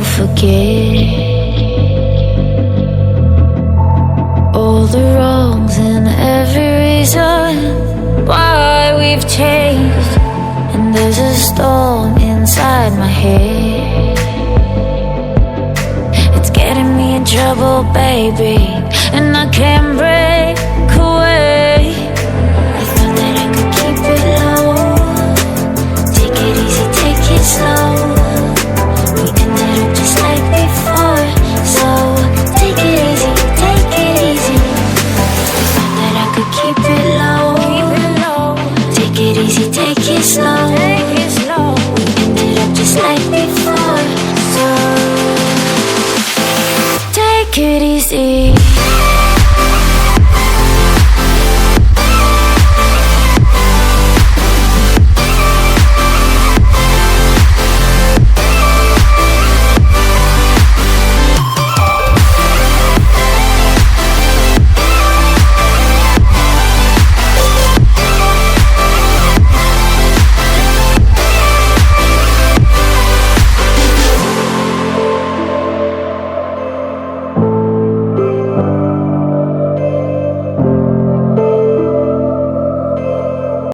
forget all the wrongs and every reason why we've changed. And there's a storm inside my head, it's getting me in trouble, baby, and I can't break away. I thought that I could keep it low, take it easy, take it slow. We ended up just like before, so take it easy, take it easy. I thought that I could keep it low, take it easy, take it slow. We ended up just like before, so take it easy.